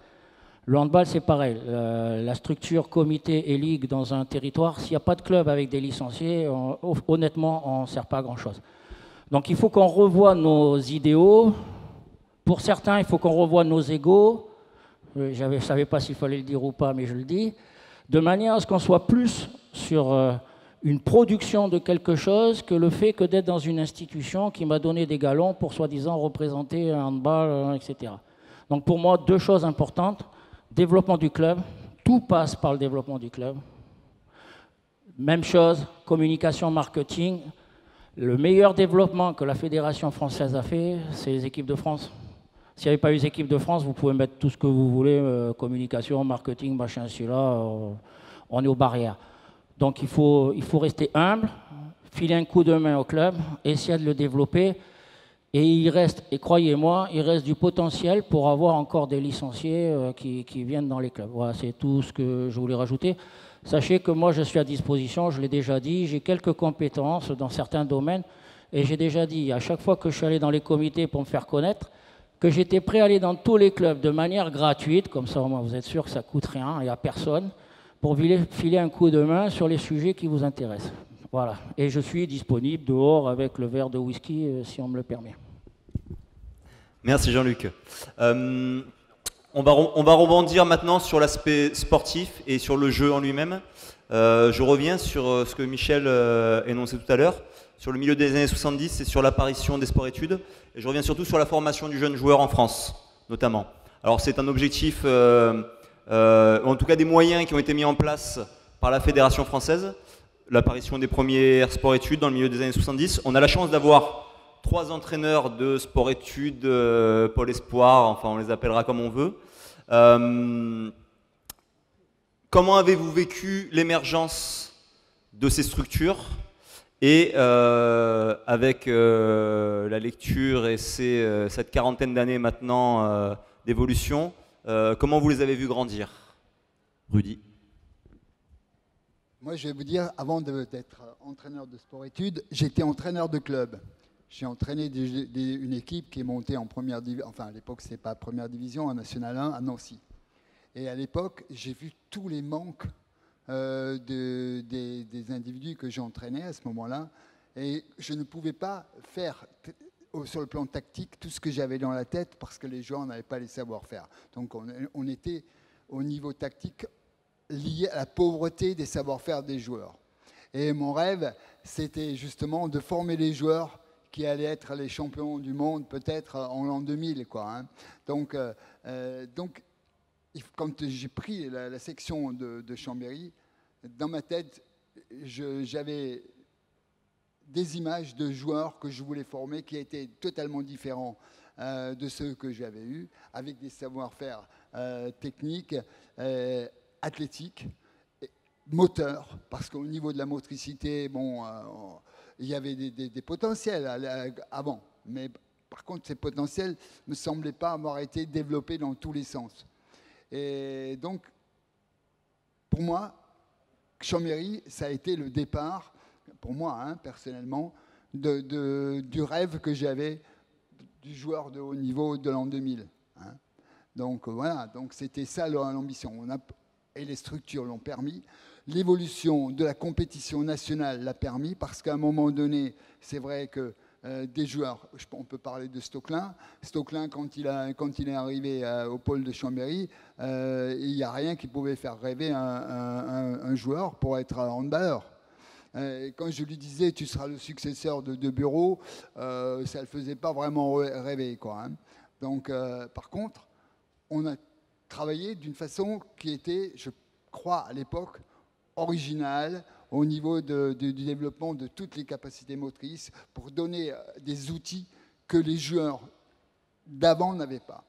Le handball, c'est pareil. La structure comité et ligue dans un territoire, s'il n'y a pas de club avec des licenciés, honnêtement, on ne sert pas à grand-chose. Donc il faut qu'on revoie nos idéaux. Pour certains, il faut qu'on revoie nos égos. Je ne savais pas s'il fallait le dire ou pas, mais je le dis. De manière à ce qu'on soit plus sur une production de quelque chose que le fait que d'être dans une institution qui m'a donné des galons pour soi-disant représenter un handball, etc. Donc pour moi, deux choses importantes. Développement du club. Tout passe par le développement du club. Même chose, communication, marketing. Le meilleur développement que la Fédération française a fait, c'est les équipes de France. S'il n'y avait pas eu les équipes de France, vous pouvez mettre tout ce que vous voulez, communication, marketing, machin, celui-là, on est aux barrières. Donc il faut rester humble, filer un coup de main au club, essayer de le développer. Et il reste, et croyez-moi, il reste du potentiel pour avoir encore des licenciés qui viennent dans les clubs. Voilà, c'est tout ce que je voulais rajouter. Sachez que moi, je suis à disposition, je l'ai déjà dit, j'ai quelques compétences dans certains domaines. Et j'ai déjà dit, à chaque fois que je suis allé dans les comités pour me faire connaître, que j'étais prêt à aller dans tous les clubs de manière gratuite, comme ça au moins vous êtes sûr que ça ne coûte rien et à personne, pour filer un coup de main sur les sujets qui vous intéressent. Voilà. Et je suis disponible dehors avec le verre de whisky, si on me le permet. Merci Jean-Luc. On va rebondir maintenant sur l'aspect sportif et sur le jeu en lui-même. Je reviens sur ce que Michel énonçait tout à l'heure, sur le milieu des années 70 et sur l'apparition des sports-études. Et je reviens surtout sur la formation du jeune joueur en France, notamment. Alors c'est un objectif, en tout cas des moyens qui ont été mis en place par la Fédération française. L'apparition des premières sports-études dans le milieu des années 70. On a la chance d'avoir 3 entraîneurs de sport-études, Pôle Espoir, enfin on les appellera comme on veut. Comment avez-vous vécu l'émergence de ces structures? Et avec la lecture et cette quarantaine d'années maintenant d'évolution, comment vous les avez vus grandir? Rudy? Moi, je vais vous dire, avant d'être entraîneur de sport-études, j'étais entraîneur de club. J'ai entraîné une équipe qui est montée en première division, enfin à l'époque, ce n'est pas première division, en National 1 à Nancy. Et à l'époque, j'ai vu tous les manques des individus que j'entraînais à ce moment-là. Et je ne pouvais pas faire, sur le plan tactique, tout ce que j'avais dans la tête parce que les joueurs n'avaient pas les savoir-faire. Donc on était au niveau tactique lié à la pauvreté des savoir-faire des joueurs. Et mon rêve, c'était justement de former les joueurs qui allaient être les champions du monde peut-être en l'an 2000. Quoi, hein. Donc, quand j'ai pris la section de Chambéry, dans ma tête, j'avais des images de joueurs que je voulais former qui étaient totalement différents de ceux que j'avais eus, avec des savoir-faire techniques, athlétiques, moteurs, parce qu'au niveau de la motricité, bon, il y avait des potentiels avant, mais par contre, ces potentiels ne semblaient pas avoir été développés dans tous les sens. Et donc, pour moi, Chambéry, ça a été le départ, pour moi, hein, personnellement, du rêve que j'avais du joueur de haut niveau de l'an 2000. Hein. Donc voilà, donc c'était ça l'ambition. Et les structures l'ont permis. L'évolution de la compétition nationale l'a permis, parce qu'à un moment donné, c'est vrai que des joueurs, on peut parler de Stocklin. Stocklin, quand il est arrivé au pôle de Chambéry, il n'y a rien qui pouvait faire rêver un joueur pour être handballeur. Quand je lui disais tu seras le successeur de Bureau, ça ne le faisait pas vraiment rêver, quoi, hein. Donc, par contre, on a travaillé d'une façon qui était, je crois, à l'époque, originale au niveau du développement de toutes les capacités motrices pour donner des outils que les joueurs d'avant n'avaient pas.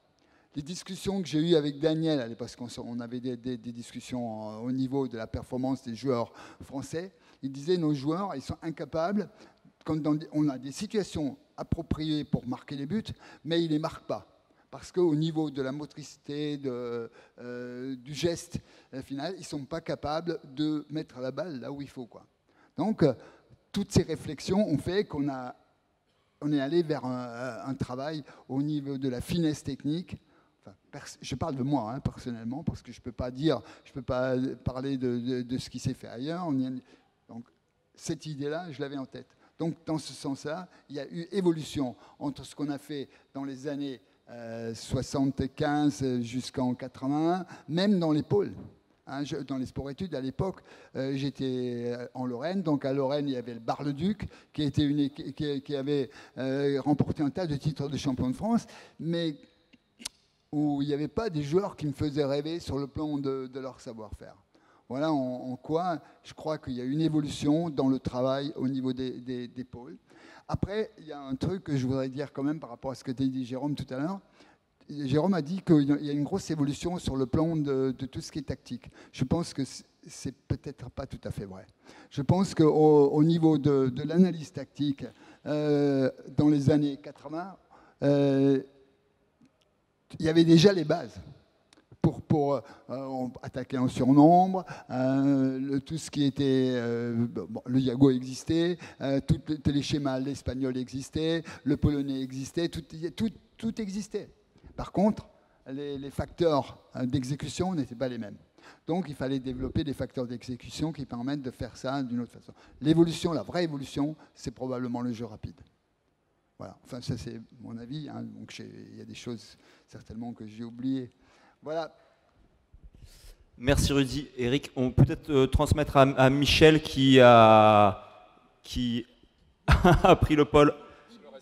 Les discussions que j'ai eues avec Daniel, parce qu'on avait des discussions au niveau de la performance des joueurs français, il disait nos joueurs, ils sont incapables, quand on a des situations appropriées pour marquer les buts, mais ils ne les marquent pas. Parce qu'au niveau de la motricité, du geste final, ils ne sont pas capables de mettre la balle là où il faut, quoi. Donc, toutes ces réflexions ont fait qu'on est allé vers un travail au niveau de la finesse technique. Enfin, je parle de moi personnellement, parce que je peux pas parler de ce qui s'est fait ailleurs. Donc cette idée-là, je l'avais en tête. Donc dans ce sens-là, il y a eu évolution entre ce qu'on a fait dans les années 75 jusqu'en 81, même dans les pôles. Dans les sports-études, à l'époque, j'étais en Lorraine. Donc à Lorraine, il y avait le Bar-le-Duc qui avait remporté un tas de titres de champion de France, mais où il n'y avait pas des joueurs qui me faisaient rêver sur le plan de leur savoir-faire. Voilà en quoi je crois qu'il y a une évolution dans le travail au niveau des pôles. Après, il y a un truc que je voudrais dire quand même par rapport à ce que tu as dit, Jérôme, tout à l'heure. Jérôme a dit qu'il y a une grosse évolution sur le plan de tout ce qui est tactique. Je pense que c'est peut-être pas tout à fait vrai. Je pense qu'au niveau de l'analyse tactique, dans les années 80, il y avait déjà les bases pour attaquer en surnombre, tout ce qui était... le Yago existait, tous les schémas, l'espagnol existait, le polonais existait, tout existait. Par contre, les facteurs d'exécution n'étaient pas les mêmes. Donc il fallait développer des facteurs d'exécution qui permettent de faire ça d'une autre façon. L'évolution, la vraie évolution, c'est probablement le jeu rapide. Voilà, enfin ça c'est mon avis, donc il y a des choses certainement que j'ai oubliées. Voilà. Merci Rudy. Eric, on peut peut-être transmettre à Michel qui a pris le pôle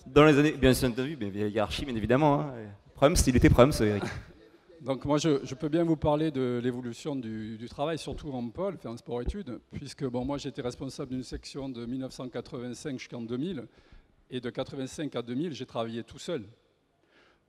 dans les années... Bien entendu, il y a hiérarchie, bien évidemment. Prums, il était Prums, Eric. Donc moi, je peux bien vous parler de l'évolution du travail, surtout en pôle, en sport-études, puisque moi j'étais responsable d'une section de 1985 jusqu'en 2000, et de 85 à 2000, j'ai travaillé tout seul.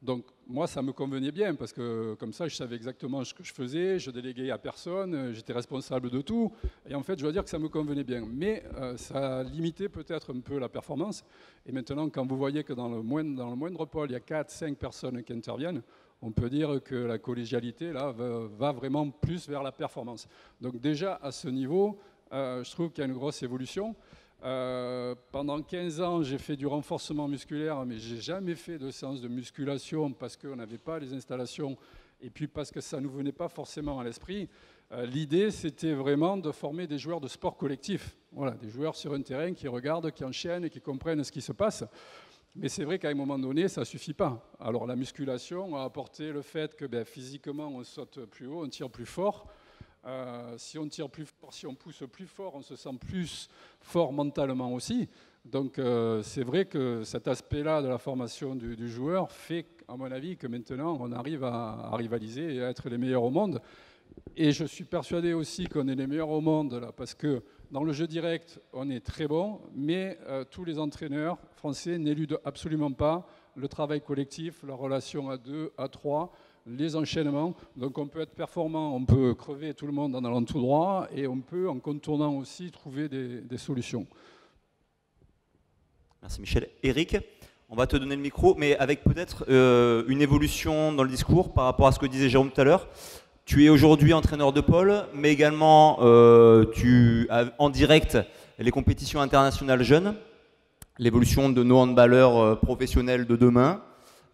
Donc moi, ça me convenait bien, parce que comme ça, je savais exactement ce que je faisais, je déléguais à personne, j'étais responsable de tout, et en fait, je dois dire que ça me convenait bien. Mais ça limitait peut-être un peu la performance, et maintenant, quand vous voyez que dans le moindre pôle, il y a 4-5 personnes qui interviennent, on peut dire que la collégialité là, va vraiment plus vers la performance. Donc déjà, à ce niveau, je trouve qu'il y a une grosse évolution. Pendant 15 ans, j'ai fait du renforcement musculaire, mais je n'ai jamais fait de séance de musculation parce qu'on n'avait pas les installations et puis parce que ça ne nous venait pas forcément à l'esprit. L'idée, c'était vraiment de former des joueurs de sport collectif. Voilà, des joueurs sur un terrain qui regardent, qui enchaînent et qui comprennent ce qui se passe. Mais c'est vrai qu'à un moment donné, ça ne suffit pas. Alors la musculation a apporté le fait que physiquement, on saute plus haut, on tire plus fort. Si on tire plus fort, si on pousse plus fort, on se sent plus fort mentalement aussi. Donc c'est vrai que cet aspect-là de la formation du joueur fait, à mon avis, que maintenant on arrive à rivaliser et à être les meilleurs au monde. Et je suis persuadé aussi qu'on est les meilleurs au monde là, parce que dans le jeu direct, on est très bon, mais tous les entraîneurs français n'éludent absolument pas le travail collectif, la relation à 2, à 3, les enchaînements. Donc on peut être performant, on peut crever tout le monde en allant tout droit, et on peut, en contournant aussi, trouver des solutions. Merci Michel. Eric, on va te donner le micro, mais avec peut-être une évolution dans le discours par rapport à ce que disait Jérôme tout à l'heure. Tu es aujourd'hui entraîneur de pôle, mais également tu as en direct les compétitions internationales jeunes, l'évolution de nos handballeurs professionnels de demain,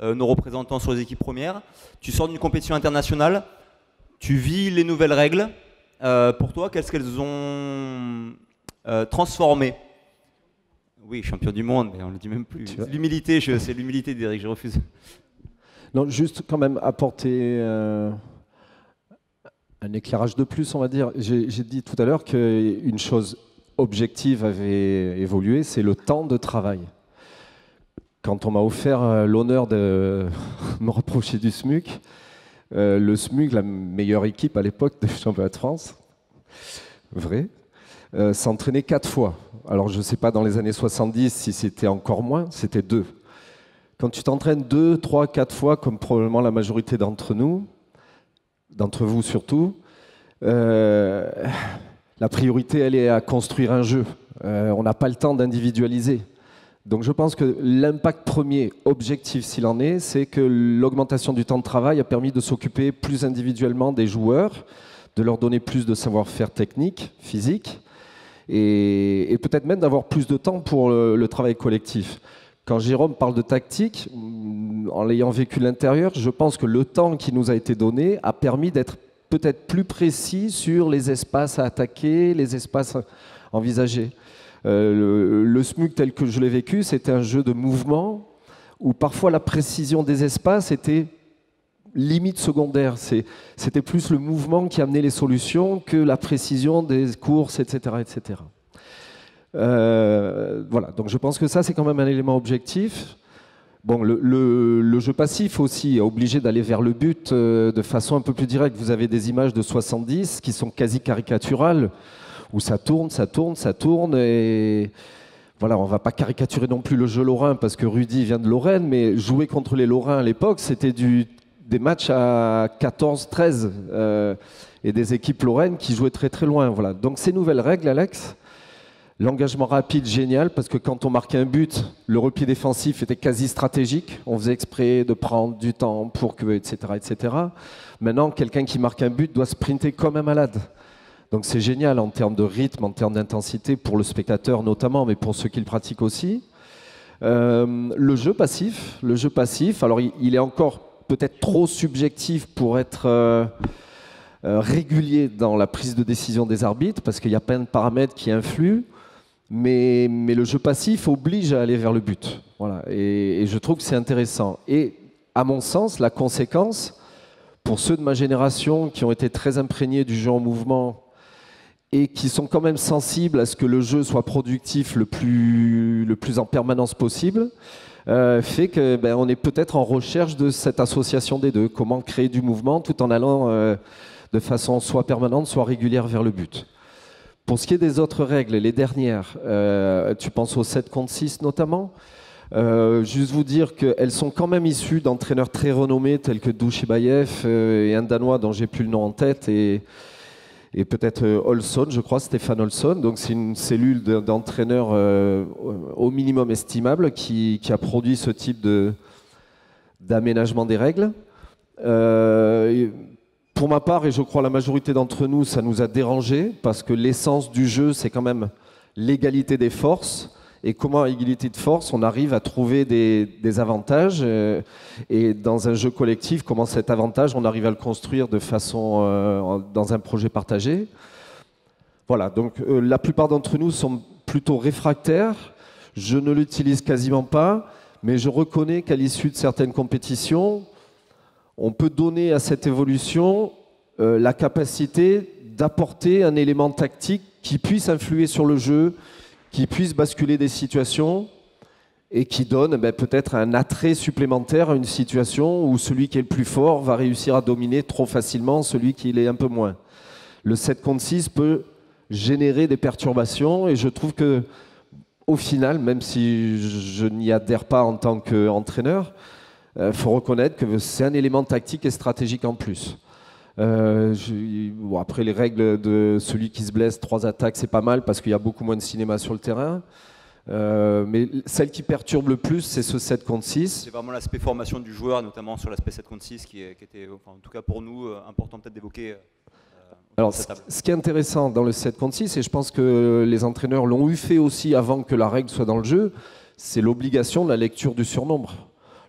nos représentants sur les équipes premières. Tu sors d'une compétition internationale, tu vis les nouvelles règles. Pour toi, qu'est-ce qu'elles ont transformé? Oui, champion du monde, mais on ne le dit même plus. L'humilité, c'est l'humilité d'Eric, je refuse. Non, juste quand même apporter un éclairage de plus, on va dire. J'ai dit tout à l'heure qu'une chose objective avait évolué, c'est le temps de travail. Quand on m'a offert l'honneur de me rapprocher du SMUC, le SMUC, la meilleure équipe à l'époque du championnat de France, vrai, s'entraînait 4 fois. Alors je ne sais pas dans les années 70 si c'était encore moins, c'était 2. Quand tu t'entraînes 2, 3, 4 fois, comme probablement la majorité d'entre nous, d'entre vous surtout, la priorité elle est à construire un jeu. On n'a pas le temps d'individualiser. Donc je pense que l'impact premier, objectif s'il en est, c'est que l'augmentation du temps de travail a permis de s'occuper plus individuellement des joueurs, de leur donner plus de savoir-faire technique, physique, et peut-être même d'avoir plus de temps pour le travail collectif. quand Jérôme parle de tactique, en l'ayant vécu de l'intérieur, je pense que le temps qui nous a été donné a permis d'être peut-être plus précis sur les espaces à attaquer, les espaces envisagés. Le SMUC tel que je l'ai vécu, c'était un jeu de mouvement où parfois la précision des espaces était limite secondaire. C'était plus le mouvement qui amenait les solutions que la précision des courses, etc. etc. Voilà, donc je pense que ça c'est quand même un élément objectif. Bon, le jeu passif aussi est obligé d'aller vers le but de façon un peu plus directe. Vous avez des images de 70 qui sont quasi caricaturales, où ça tourne, ça tourne, ça tourne, et voilà, on ne va pas caricaturer non plus le jeu lorrain parce que Rudy vient de Lorraine, mais jouer contre les Lorrains à l'époque, c'était des matchs à 14-13 et des équipes lorraines qui jouaient très très loin. Voilà. Donc ces nouvelles règles, Alex, l'engagement rapide, génial, parce que quand on marquait un but, le repli défensif était quasi stratégique. On faisait exprès de prendre du temps pour que, etc., etc. Maintenant, quelqu'un qui marque un but doit sprinter comme un malade. Donc c'est génial en termes de rythme, en termes d'intensité, pour le spectateur notamment, mais pour ceux qui le pratiquent aussi. Le jeu passif, alors il est encore peut-être trop subjectif pour être régulier dans la prise de décision des arbitres, parce qu'il y a plein de paramètres qui influent. Mais le jeu passif oblige à aller vers le but. Voilà. Et je trouve que c'est intéressant. Et à mon sens, la conséquence, pour ceux de ma génération qui ont été très imprégnés du jeu en mouvement et qui sont quand même sensibles à ce que le jeu soit productif le plus en permanence possible, fait qu'on est peut-être en recherche de cette association des deux. Comment créer du mouvement tout en allant de façon soit permanente, soit régulière vers le but. Pour ce qui est des autres règles, les dernières, tu penses au 7 contre 6 notamment, juste vous dire qu'elles sont quand même issues d'entraîneurs très renommés tels que Douchibayev et un Danois dont j'ai plus le nom en tête, et peut-être Olsson, je crois, Stéphane Olsson. Donc c'est une cellule d'entraîneurs au minimum estimable qui a produit ce type d'aménagement des règles. Pour ma part, et je crois la majorité d'entre nous, ça nous a dérangé parce que l'essence du jeu, c'est quand même l'égalité des forces. Et comment, à égalité de force, on arrive à trouver des avantages et dans un jeu collectif, comment cet avantage, on arrive à le construire de façon dans un projet partagé. Voilà, donc la plupart d'entre nous sont plutôt réfractaires. Je ne l'utilise quasiment pas, mais je reconnais qu'à l'issue de certaines compétitions, on peut donner à cette évolution la capacité d'apporter un élément tactique qui puisse influer sur le jeu, qui puisse basculer des situations et qui donne peut-être un attrait supplémentaire à une situation où celui qui est le plus fort va réussir à dominer trop facilement celui qui l'est un peu moins. Le 7 contre 6 peut générer des perturbations et je trouve que, au final, même si je n'y adhère pas en tant qu'entraîneur, faut reconnaître que c'est un élément tactique et stratégique en plus. Bon, après les règles de celui qui se blesse, 3 attaques, c'est pas mal parce qu'il y a beaucoup moins de cinéma sur le terrain. Mais celle qui perturbe le plus, c'est ce 7 contre 6. C'est vraiment l'aspect formation du joueur, notamment sur l'aspect 7 contre 6, qui était, enfin, en tout cas pour nous, important peut-être d'évoquer. Alors, ce qui est intéressant dans le 7 contre 6, et je pense que les entraîneurs l'ont eu fait aussi avant que la règle soit dans le jeu, c'est l'obligation de la lecture du surnombre.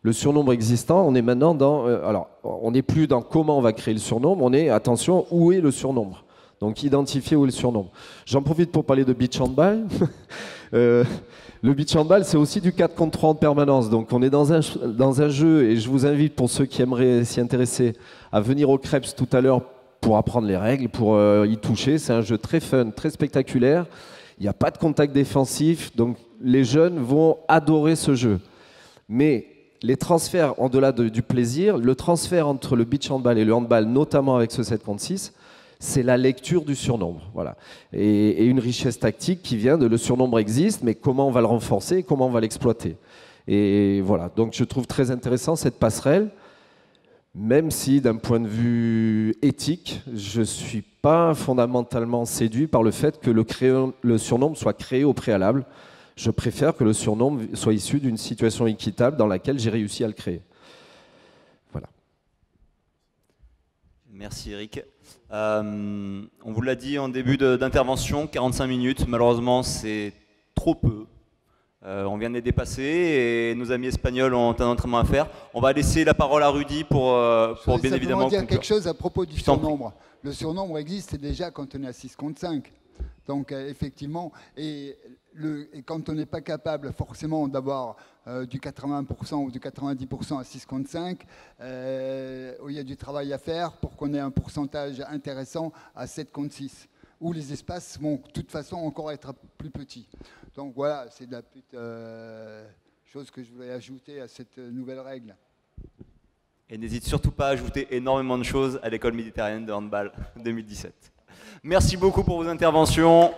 Le surnombre existant, on est maintenant dans... alors, on n'est plus dans comment on va créer le surnombre, on est, attention, où est le surnombre. Donc, identifier où est le surnombre. J'en profite pour parler de beach handball. Le beach handball, c'est aussi du 4 contre 3 en permanence. Donc, on est dans un jeu, et je vous invite, pour ceux qui aimeraient s'y intéresser, à venir au Krebs tout à l'heure pour apprendre les règles, pour y toucher. C'est un jeu très fun, très spectaculaire. Il n'y a pas de contact défensif, donc les jeunes vont adorer ce jeu. Mais les transferts, en-delà du plaisir, le transfert entre le beach handball et le handball, notamment avec ce 7 contre 6, c'est la lecture du surnombre. Voilà. Et une richesse tactique qui vient de le surnombre existe, mais comment on va le renforcer, comment on va l'exploiter. Et voilà, donc je trouve très intéressant cette passerelle, même si d'un point de vue éthique, je ne suis pas fondamentalement séduit par le fait que le surnombre soit créé au préalable. Je préfère que le surnombre soit issu d'une situation équitable dans laquelle j'ai réussi à le créer. Voilà. Merci Eric. On vous l'a dit en début d'intervention, 45 minutes, malheureusement c'est trop peu. On vient de les dépasser et nos amis espagnols ont un entraînement à faire. On va laisser la parole à Rudy pour bien évidemment dire conclure. quelque chose à propos du surnombre. Le surnombre existe déjà quand on est à 6 contre 5. Donc effectivement, et quand on n'est pas capable forcément d'avoir du 80% ou du 90% à 6 contre 5, il y a du travail à faire pour qu'on ait un pourcentage intéressant à 7 contre 6, où les espaces vont de toute façon encore être plus petits. Donc voilà, c'est de la petite chose que je voulais ajouter à cette nouvelle règle. Et n'hésite surtout pas à ajouter énormément de choses à l'école méditerranéenne de handball 2017. Merci beaucoup pour vos interventions.